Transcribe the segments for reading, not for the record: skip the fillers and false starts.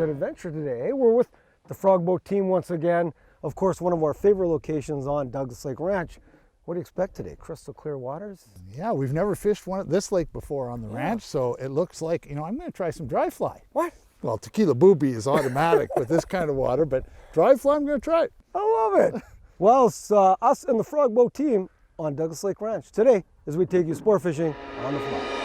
Good Adventure today. We're with the Frog Boat team once again. Of course, one of our favorite locations on Douglas Lake Ranch. What do you expect today? Crystal clear waters? Yeah, we've never fished one at this lake before on the ranch, so it looks like, you know, I'm going to try some dry fly. What? Well, Tequila Booby is automatic with this kind of water, but dry fly I'm going to try. I love it. Well, it's us and the Frog Boat team on Douglas Lake Ranch today as we take you sport fishing on the fly.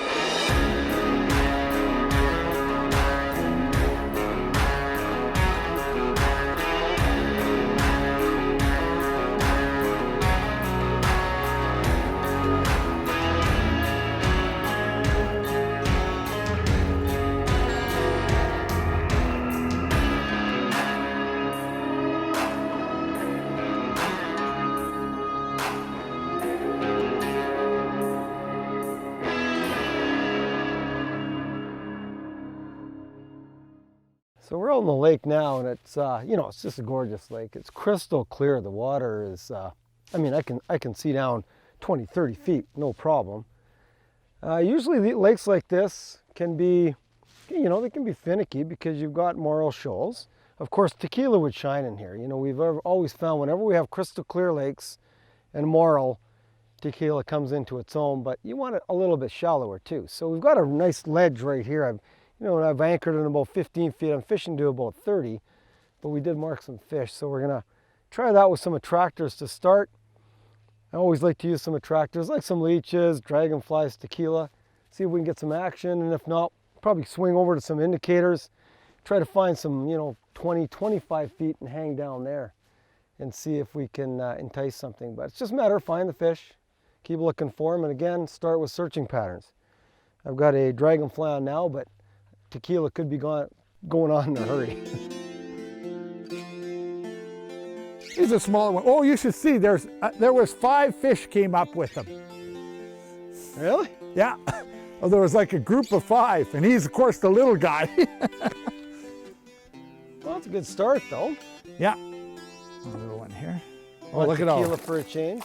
So we're out on the lake now, and it's you know, it's just a gorgeous lake. It's crystal clear. The water is I mean, I can see down 20, 30 feet, no problem. Usually the lakes like this can be, you know, they can be finicky because you've got marl shoals. Of course, tequila would shine in here. You know, we've always found whenever we have crystal clear lakes and marl, tequila comes into its own, but you want it a little bit shallower too. So we've got a nice ledge right here. I've anchored in about 15 feet. I'm fishing to about 30, but we did mark some fish. So we're gonna try that with some attractors to start. I always like to use some attractors, like some leeches, dragonflies, tequila, see if we can get some action. And if not, probably swing over to some indicators, try to find some, you know, 20, 25 feet and hang down there and see if we can entice something. But it's just a matter of finding the fish, keep looking for them, and again, start with searching patterns. I've got a dragonfly on now, but tequila could be going on in a hurry. He's a smaller one. Oh, you should see, there was 5 fish came up with him. Really? Yeah. Well, there was like a group of 5, and he's, of course, the little guy. Well, it's a good start, though. Yeah. A little one here. Oh, Want look at all. tequila for a change.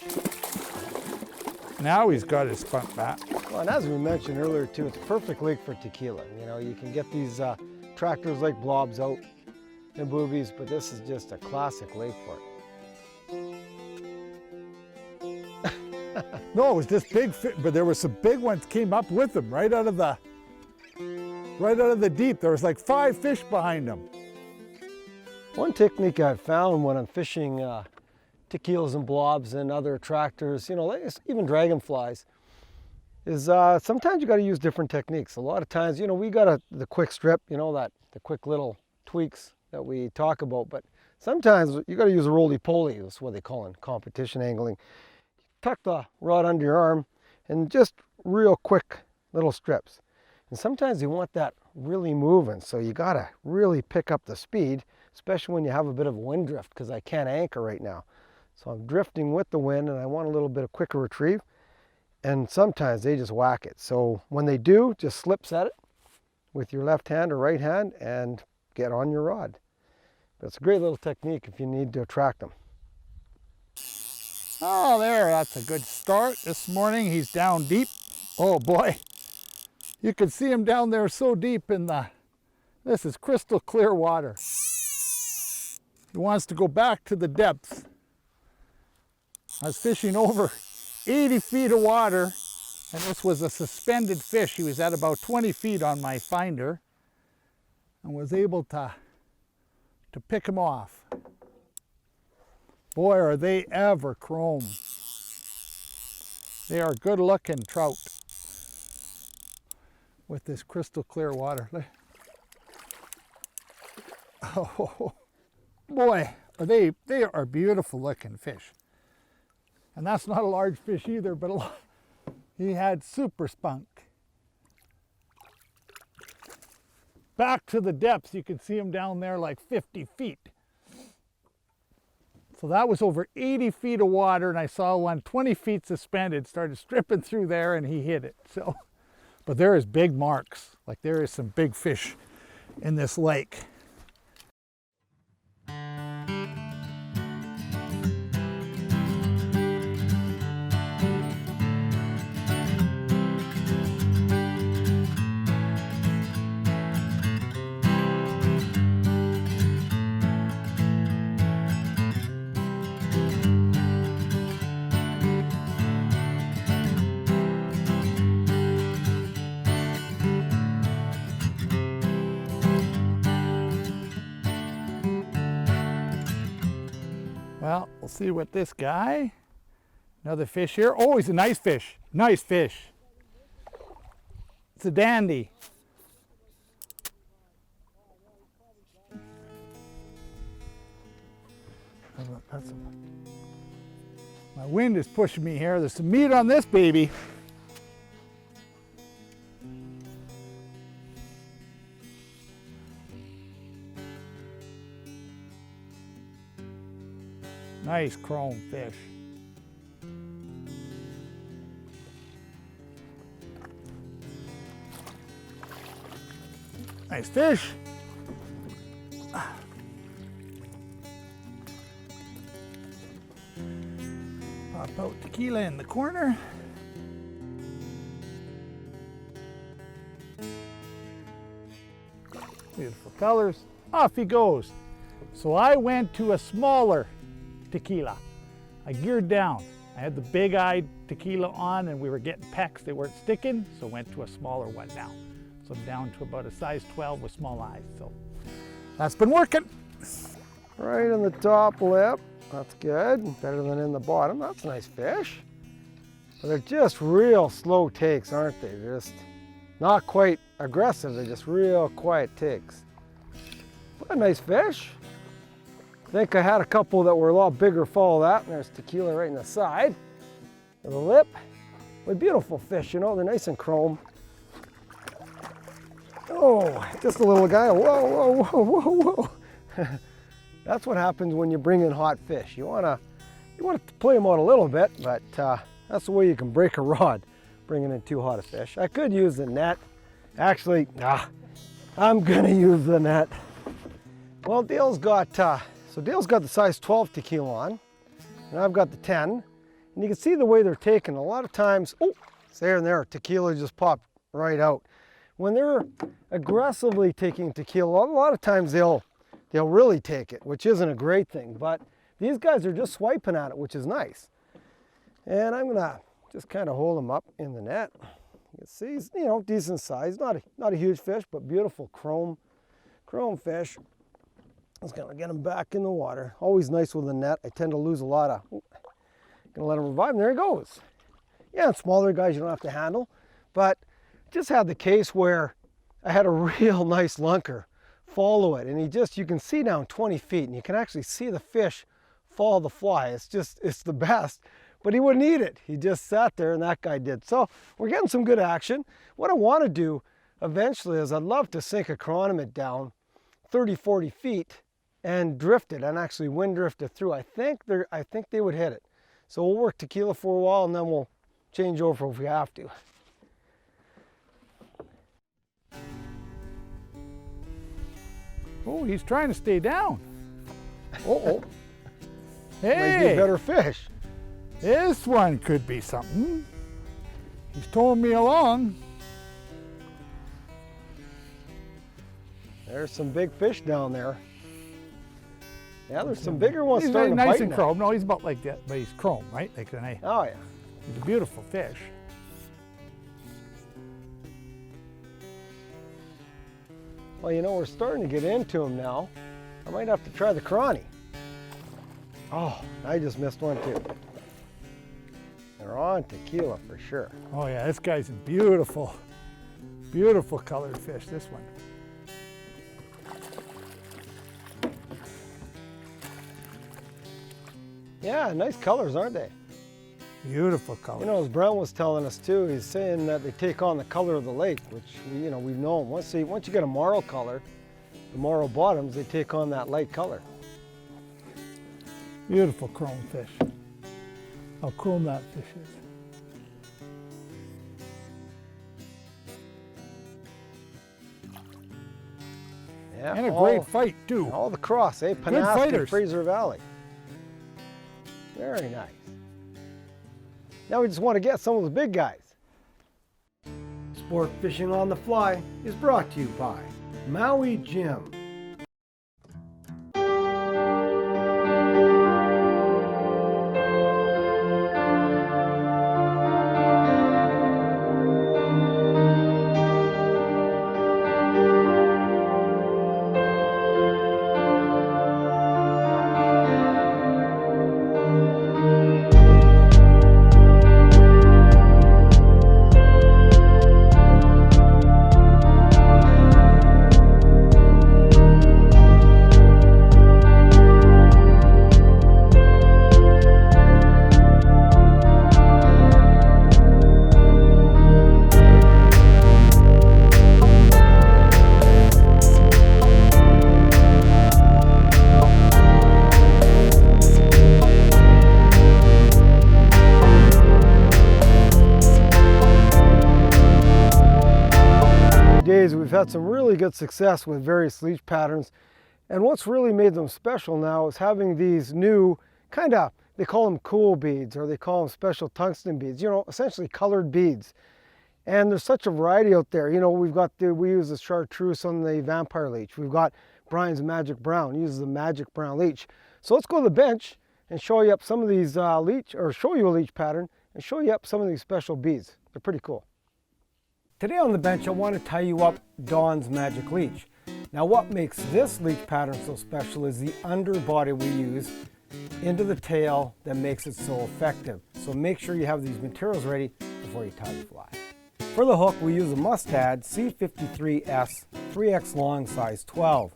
Now he's got his spunk back. Well, and as we mentioned earlier too, it's a perfect lake for tequila. You know, you can get these tractors like blobs out and boobies, but this is just a classic lake for it. No, it was just big fish, but there were some big ones came up with him right out of the deep. There was like 5 fish behind him. One technique I've found when I'm fishing tequilas and blobs and other attractors, you know, like even dragonflies, is sometimes you got to use different techniques. A lot of times, you know, we got the quick strip, you know, the quick little tweaks that we talk about, but sometimes you got to use a roly-poly. That's what they call in competition angling. Tuck the rod under your arm and just real quick little strips. And sometimes you want that really moving, so you got to really pick up the speed, especially when you have a bit of a wind drift, because I can't anchor right now. So I'm drifting with the wind and I want a little bit of quicker retrieve. And sometimes they just whack it. So when they do, just slip set it with your left hand or right hand and get on your rod. But it's a great little technique if you need to attract them. Oh, that's a good start. This morning he's down deep. Oh boy, you can see him down there so deep in this is crystal clear water. He wants to go back to the depths. I was fishing over 80 feet of water, and this was a suspended fish. He was at about 20 feet on my finder and was able to pick him off. Boy, are they ever chrome. They are good looking trout with this crystal clear water. Oh boy, they are beautiful looking fish. And that's not a large fish either, but he had super spunk. Back to the depths, you can see him down there like 50 feet. So that was over 80 feet of water, and I saw one 20 feet suspended, started stripping through there, and he hit it. So, but there is big marks, like there is some big fish in this lake. Well, we'll see what this guy, another fish here. Oh, he's a nice fish. Nice fish. It's a dandy. My wind is pushing me here. There's some meat on this baby. Nice chrome fish. Nice fish. Pop out Tequila in the corner. Beautiful colors. Off he goes. So I went to a smaller Tequila. I geared down. I had the big-eyed Tequila on and we were getting pecks. They weren't sticking, so went to a smaller one now. So I'm down to about a size 12 with small eyes. So that's been working. Right on the top lip. That's good. Better than in the bottom. That's a nice fish. But they're just real slow takes, aren't they? They're just not quite aggressive. They're just real quiet takes. But a nice fish. I think I had a couple that were a lot bigger. Follow that. And there's Tequila right in the side of the lip. But beautiful fish, you know. They're nice and chrome. Oh, just a little guy. Whoa, whoa, whoa, whoa, whoa. That's what happens when you bring in hot fish. You want to play them out a little bit, but that's the way you can break a rod, bringing in too hot a fish. I could use the net. Actually, I'm gonna use the net. Well, Dale's got the size 12 Tequila on, and I've got the 10. And you can see the way they're taken. A lot of times, oh, it's there and there. Tequila just popped right out. When they're aggressively taking Tequila, a lot of times they'll really take it, which isn't a great thing. But these guys are just swiping at it, which is nice. And I'm gonna just kind of hold them up in the net. You can see, he's, you know, decent size. Not a huge fish, but beautiful chrome fish. Just gonna get them back in the water. Always nice with the net. I tend to lose a lot of. Gonna let him revive. And there he goes. Yeah, and smaller guys you don't have to handle, but just had the case where I had a real nice lunker follow it, and you can see down 20 feet, and you can actually see the fish follow the fly. It's the best. But he wouldn't eat it. He just sat there, and that guy did. So we're getting some good action. What I want to do eventually is I'd love to sink a chironomid down 30, 40 feet and drift it, and actually wind drift it through. I think they would hit it. So we'll work Tequila for a while, and then we'll change over if we have to. Oh, he's trying to stay down. Oh. Hey, might be a better fish. This one could be something. He's towing me along. There's some big fish down there. Yeah, there's some bigger ones He's starting very to nice bite and now. chrome. No, he's about like that, but he's chrome, right? Like an A. Oh yeah. He's a beautiful fish. Well, you know, we're starting to get into them now. I might have to try the crawny. Oh, I just missed one too. They're on Tequila for sure. Oh yeah, this guy's a beautiful, beautiful colored fish, this one. Yeah, nice colors, aren't they? Beautiful colors. You know, as Brent was telling us too, he's saying that they take on the color of the lake, which, you know, we've known. Once you get a marl color, the marl bottoms, they take on that light color. Beautiful chrome fish. How chrome that fish is. Yeah, And a great fight too. All the cross, eh? Good Panask and fighters. Fraser Valley. Very nice. Now we just want to get some of the big guys. Sport Fishing on the Fly is brought to you by Maui Jim. few days we've had some really good success with various leech patterns, and what's really made them special now is having these new kind of, they call them cool beads, or they call them special tungsten beads, you know, essentially colored beads. And there's such a variety out there. You know, we use the chartreuse on the vampire leech. We've got Brian's Magic Brown, uses the Magic Brown leech. So let's go to the bench and show you up some of these show you a leech pattern and show you up some of these special beads. They're pretty cool. Today on the bench, I want to tie you up Don's Magic Leech. Now what makes this leech pattern so special is the underbody we use into the tail that makes it so effective. So make sure you have these materials ready before you tie the fly. For the hook, we use a Mustad C53S 3X long, size 12.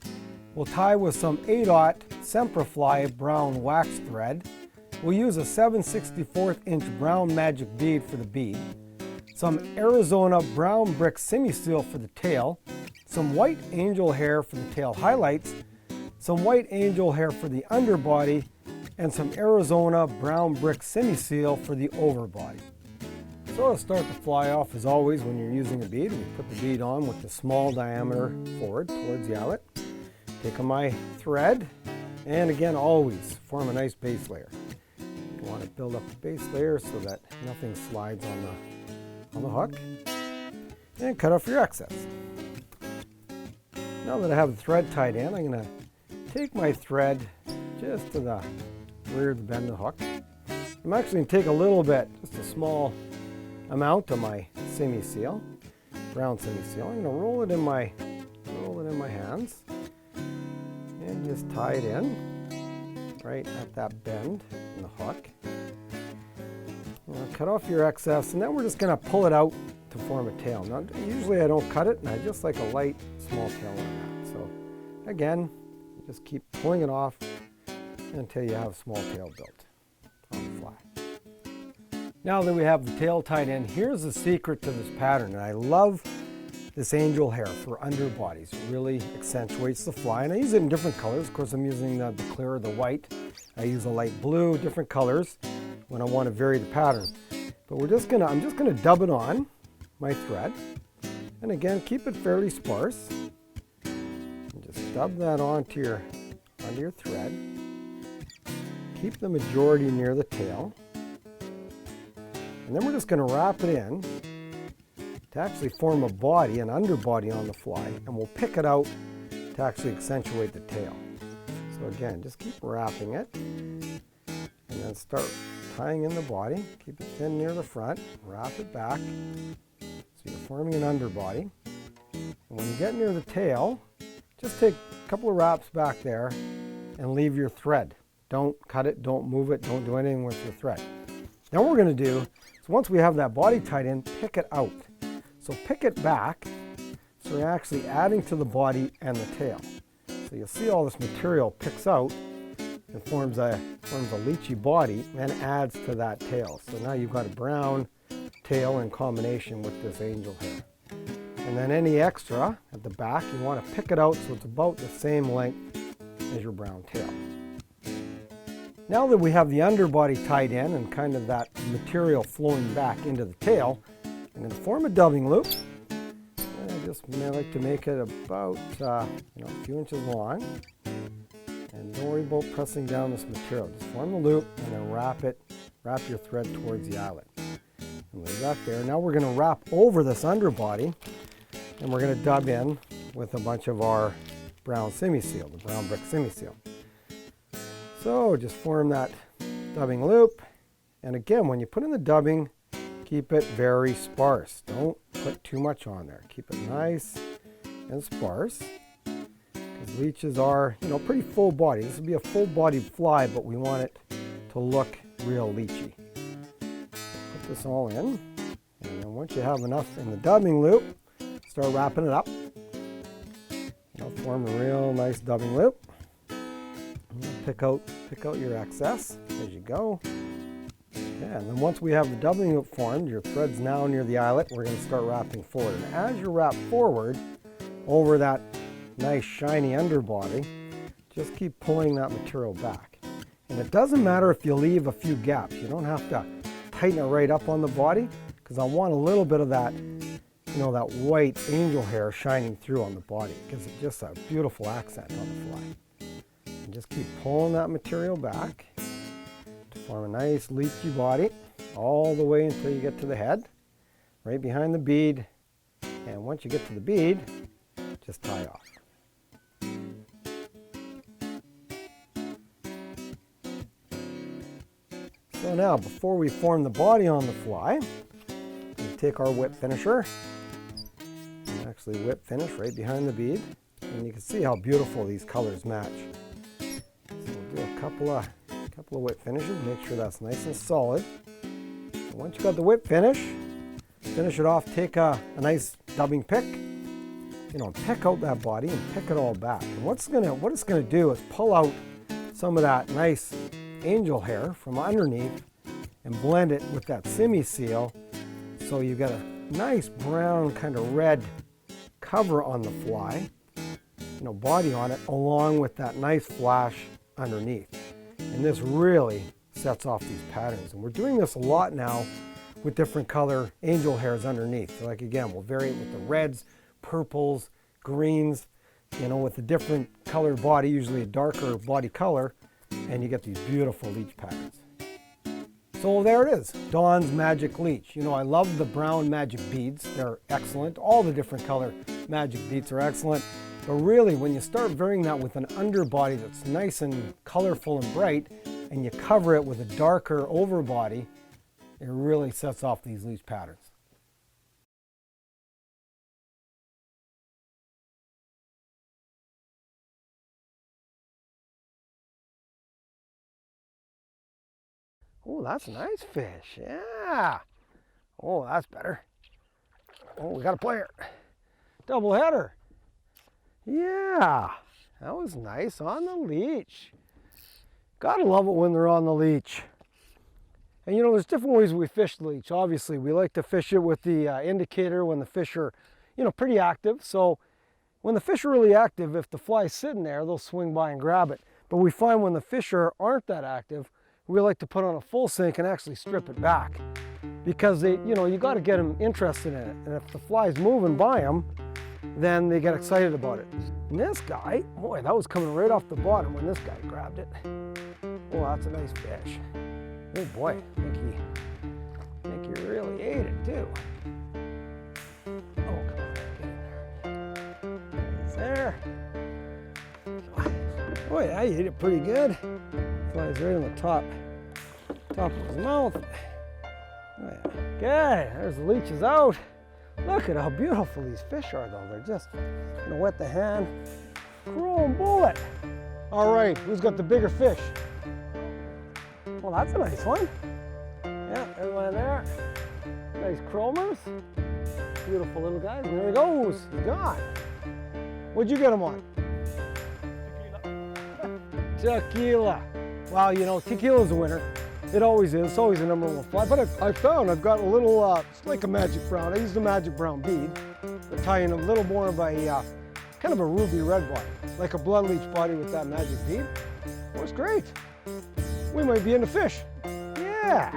We'll tie with some 8/0 Semperfli brown wax thread. We'll use a 7/64 inch brown magic bead for the bead, some Arizona brown brick semi-seal for the tail, some white angel hair for the tail highlights, some white angel hair for the underbody, and some Arizona brown brick semi-seal for the overbody. So to start the fly off, as always, when you're using a bead, we put the bead on with the small diameter forward towards the eyelet. Take my thread, and again, always form a nice base layer. You want to build up the base layer so that nothing slides on the hook, and cut off your excess. Now that I have the thread tied in, I'm going to take my thread just to the rear of the bend of the hook. I'm actually going to take a little bit, just a small amount of my semi-seal, brown semi-seal. I'm going to roll it in my hands and just tie it in right at that bend in the hook. Cut off your excess, and then we're just going to pull it out to form a tail. Now, usually I don't cut it, and I just like a light, small tail on that. So, again, just keep pulling it off until you have a small tail built on the fly. Now that we have the tail tied in, here's the secret to this pattern. And I love this angel hair for underbodies. It really accentuates the fly, and I use it in different colors. Of course, I'm using the clear or the white. I use a light blue, different colors when I want to vary the pattern. But I'm just gonna dub it on my thread, and again, keep it fairly sparse. And just dub that onto your thread. Keep the majority near the tail, and then we're just gonna wrap it in to actually form a body, an underbody on the fly, and we'll pick it out to actually accentuate the tail. So again, just keep wrapping it, and then start tying in the body. Keep it thin near the front, wrap it back, so you're forming an underbody. And when you get near the tail, just take a couple of wraps back there and leave your thread. Don't cut it, don't move it, don't do anything with your thread. Now what we're going to do is, once we have that body tied in, pick it out. So pick it back, so you're actually adding to the body and the tail. So you'll see all this material picks out and forms a leechy body and adds to that tail. So now you've got a brown tail in combination with this angel hair. And then any extra at the back, you want to pick it out so it's about the same length as your brown tail. Now that we have the underbody tied in and kind of that material flowing back into the tail, I'm going to form a dubbing loop. And I just like to make it about a few inches long. And don't worry about pressing down this material. Just form the loop and then wrap your thread towards the eyelet. And leave that there. Now we're going to wrap over this underbody, and we're going to dub in with a bunch of our brown semi-seal, the brown brick semi-seal. So just form that dubbing loop. And again, when you put in the dubbing, keep it very sparse. Don't put too much on there. Keep it nice and sparse. Because leeches are, pretty full body. This would be a full bodied fly, but we want it to look real leechy. Put this all in. And then once you have enough in the dubbing loop, start wrapping it up. Form a real nice dubbing loop. Pick out your excess as you go. Okay, and then once we have the dubbing loop formed, your thread's now near the eyelet, we're going to start wrapping forward. And as you wrap forward over that nice shiny underbody, just keep pulling that material back. And it doesn't matter if you leave a few gaps. You don't have to tighten it right up on the body, because I want a little bit of that you know, that white angel hair shining through on the body. It gives it just a beautiful accent on the fly. And just keep pulling that material back to form a nice leechy body all the way until you get to the head, right behind the bead. And once you get to the bead, just tie off. So now, before we form the body on the fly, we take our whip finisher and actually whip finish right behind the bead. And you can see how beautiful these colors match. So we'll do a couple of whip finishes, make sure that's nice and solid. And once you got the whip finish it off, take a nice dubbing pick, you know, pick out that body and pick it all back. And what it's gonna do is pull out some of that nice angel hair from underneath and blend it with that semi-seal, so you get a nice brown kind of red cover on the fly, you know, body on it, along with that nice flash underneath. And this really sets off these patterns. And we're doing this a lot now with different color angel hairs underneath. So like again, we'll vary it with the reds, purples, greens, you know, with a different colored body, usually a darker body color, and you get these beautiful leech patterns. So there it is, Don's Magic Leech. You know, I love the brown magic beads. They're excellent. All the different color magic beads are excellent. But really, when you start varying that with an underbody that's nice and colorful and bright, and you cover it with a darker overbody, it really sets off these leech patterns. Oh, that's a nice fish, yeah. Oh, that's better. Oh, we got a player. Double header. Yeah, that was nice on the leech. Gotta love it when they're on the leech. And you know, there's different ways we fish the leech. Obviously, we like to fish it with the indicator when the fish are, you know, pretty active. So when the fish are really active, if the fly's sitting there, they'll swing by and grab it. But we find when the fish aren't that active, we like to put on a full sink and actually strip it back, because they, you know, you got to get them interested in it. And if the fly's moving by them, then they get excited about it. And this guy, boy, that was coming right off the bottom when this guy grabbed it. Oh, that's a nice fish. Oh boy, I think he really ate it too. Oh, come on, get in there. He's there. Oh yeah, he ate it pretty good. Flies right on the top of his mouth. Oh yeah. Okay, there's the leeches out. Look at how beautiful these fish are though. They're just gonna wet the hand. Chrome bullet. All right, who's got the bigger fish? Well, that's a nice one. Yeah, there's one there. Nice chromers. Beautiful little guys. And there he goes. He's gone. What'd you get him on? Tequila. Well, you know, tequila's a winner. It always is. It's always the #1 fly. But I found I've got a little, it's like a magic brown. I used a magic brown bead, but tie in a little more of a, kind of a ruby red body, like a blood leech body with that magic bead. It was great. We might be into fish. Yeah.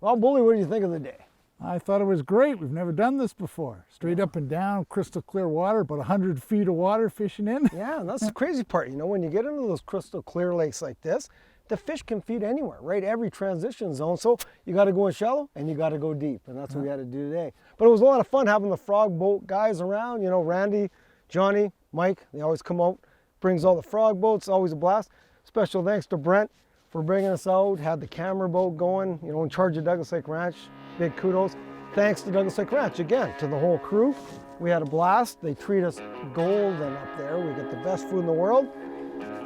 Well, Bully, what do you think of the day? I thought it was great. We've never done this before. Straight up and down, crystal clear water, about 100 feet of water fishing in. Yeah, and that's the crazy part. You know, when you get into those crystal clear lakes like this, the fish can feed anywhere, right? Every transition zone. So you got to go in shallow and you got to go deep. And that's what we had to do today. But it was a lot of fun having the frog boat guys around. You know, Randy, Johnny, Mike, they always come out, brings all the frog boats, always a blast. Special thanks to Brent for bringing us out, had the camera boat going, you know, in charge of Douglas Lake Ranch. Big kudos. Thanks to Douglas Lake Ranch, again, to the whole crew. We had a blast. They treat us golden up there. We get the best food in the world.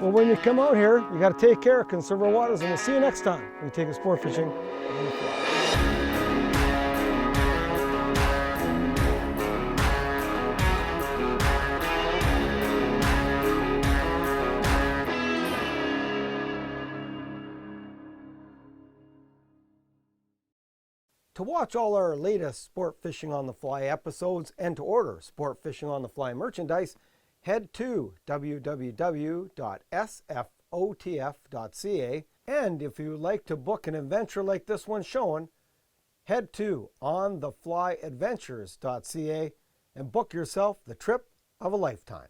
But when you come out here, you got to take care, conserve our waters, and we'll see you next time we take a sport fishing on the fly. To watch all our latest Sport Fishing on the Fly episodes and to order Sport Fishing on the Fly merchandise, head to www.sfotf.ca. And if you would like to book an adventure like this one showing, head to ontheflyadventures.ca and book yourself the trip of a lifetime.